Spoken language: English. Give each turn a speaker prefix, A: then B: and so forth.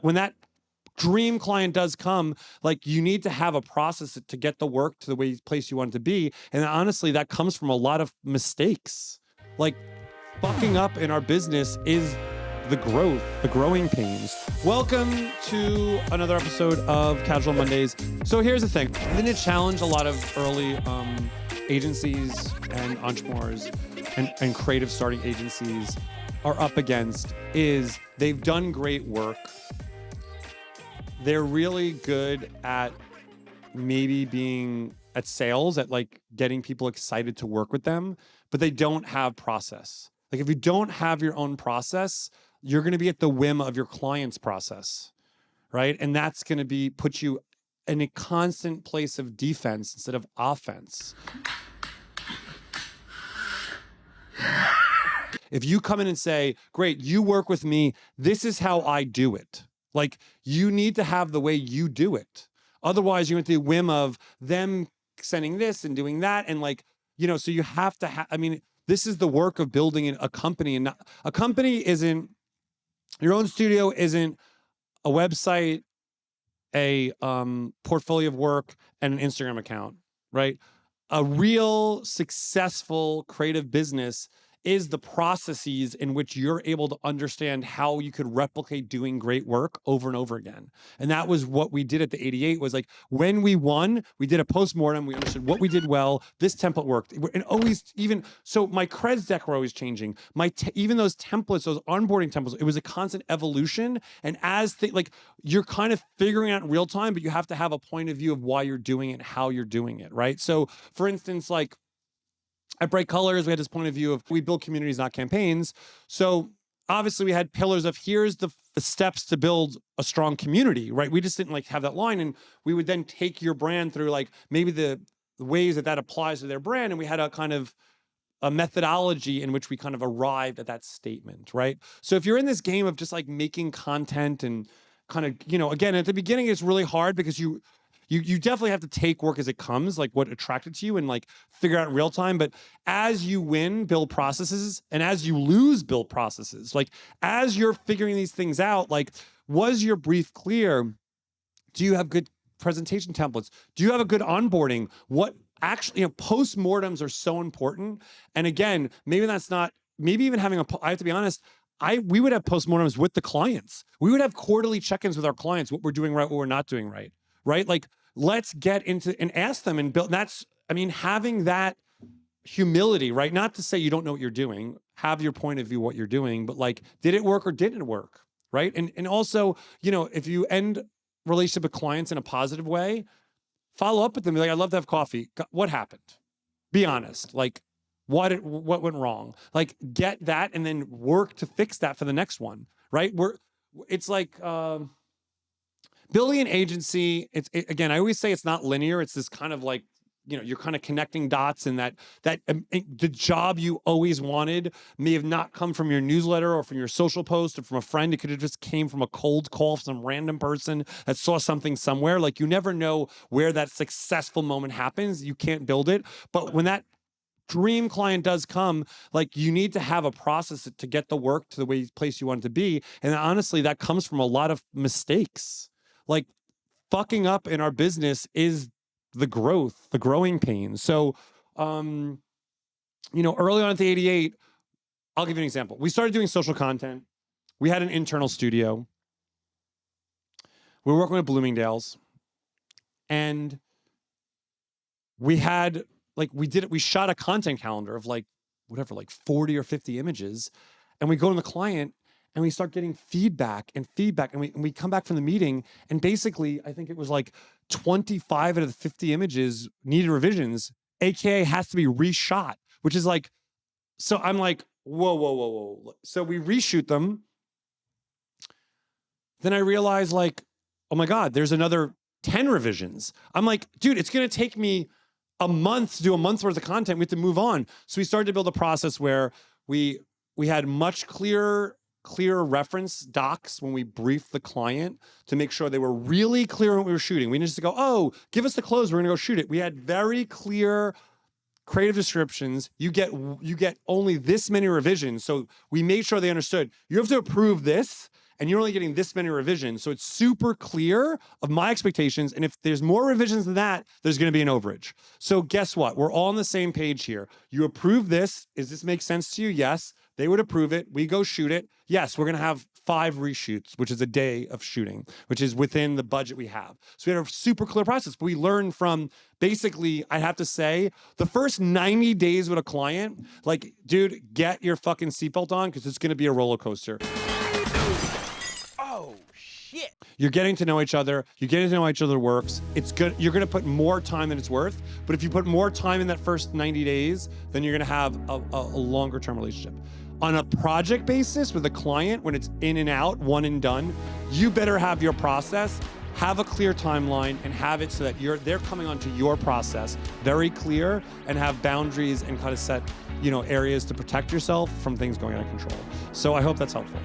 A: when that dream client does come, like you need to have a process to get the work to the place you want it to be. And honestly, that comes from a lot of mistakes. Like fucking up in our business is the growing pains. Welcome to another episode of Casual Mondays. So here's the thing. I'm going to challenge a lot of early agencies and entrepreneurs and creative starting agencies are up against is they've done great work. They're really good at maybe being at sales, at like getting people excited to work with them, but they don't have process. Like if you don't have your own process, you're going to be at the whim of your client's process, right? And that's going to put you in a constant place of defense instead of offense. If you come in and say, great, you work with me, this is how I do it. Like you need to have the way you do it. Otherwise you're at the whim of them sending this and doing that. And like, so you have to have, this is the work of building a company, and a company isn't, your own studio isn't a website, a portfolio of work, and an Instagram account, right? A real successful creative business is the processes in which you're able to understand how you could replicate doing great work over and over again. And that was what we did at the 88 was like, when we won, we did a postmortem, we understood what we did well, this template worked. And always, so my creds deck were always changing. Even those templates, those onboarding templates, it was a constant evolution. And as you're kind of figuring out in real time, but you have to have a point of view of why you're doing it and how you're doing it, right? So for instance, like, at Bright Colors, we had this point of view of we build communities, not campaigns. So obviously we had pillars of here's the steps to build a strong community, right? We just didn't like have that line. And we would then take your brand through like maybe the ways that applies to their brand. And we had a kind of a methodology in which we kind of arrived at that statement, right? So if you're in this game of just like making content and kind of, again, at the beginning, it's really hard because you definitely have to take work as it comes, like what attracted to you and like figure out in real time. But as you win, build processes, and as you lose, build processes. Like as you're figuring these things out, like was your brief clear? Do you have good presentation templates? Do you have a good onboarding? What actually, postmortems are so important. And again, maybe even having I have to be honest, we would have postmortems with the clients. We would have quarterly check-ins with our clients, what we're doing right, what we're not doing right. Right? Like, let's get into and ask them and build. Having that humility, right? Not to say you don't know what you're doing, have your point of view, what you're doing, but like, did it work or didn't it work? Right? And also, if you end relationship with clients in a positive way, follow up with them. Be like, I'd love to have coffee. What happened? Be honest. Like, what went wrong? Like, get that and then work to fix that for the next one. Right? It's like, building an agency, again, I always say it's not linear. It's this kind of like, you're kind of connecting dots, and that the job you always wanted may have not come from your newsletter or from your social post or from a friend. It could have just came from a cold call from some random person that saw something somewhere. Like you never know where that successful moment happens. You can't build it. But when that dream client does come, like you need to have a process to get the work to the place you want it to be. And honestly, that comes from a lot of mistakes. Like fucking up in our business is the growing pains. So, early on at the 88, I'll give you an example. We started doing social content. We had an internal studio. We were working with Bloomingdale's, and we had we shot a content calendar of like 40 or 50 images, and we go to the client and we start getting feedback, and we come back from the meeting, and basically, I think it was like 25 out of the 50 images needed revisions, AKA has to be reshot, which is like, so I'm like, whoa. So we reshoot them. Then I realize like, oh my God, there's another 10 revisions. I'm like, dude, it's going to take me a month to do a month's worth of content. We have to move on. So we started to build a process where we had much clearer reference docs when we briefed the client to make sure they were really clear on what we were shooting. We didn't just go, oh, give us the clothes, we're gonna go shoot it. We had very clear creative descriptions. You get only this many revisions. So we made sure they understood, you have to approve this, and you're only getting this many revisions. So it's super clear of my expectations. And if there's more revisions than that, there's going to be an overage. So guess what? We're all on the same page here. You approve this. Does this make sense to you? Yes. They would approve it. We go shoot it. Yes, we're going to have 5 reshoots, which is a day of shooting, which is within the budget we have. So we had a super clear process. But we learned from basically, I have to say, the first 90 days with a client, like, dude, get your fucking seatbelt on because it's going to be a roller coaster.
B: Oh, shit.
A: You're getting to know each other. You're getting to know how each other works. It's good. You're going to put more time than it's worth. But if you put more time in that first 90 days, then you're going to have a longer term relationship. On a project basis with a client, when it's in and out, one and done, you better have your process, have a clear timeline, and have it so that they're coming onto your process very clear, and have boundaries and kind of set, areas to protect yourself from things going out of control. So I hope that's helpful.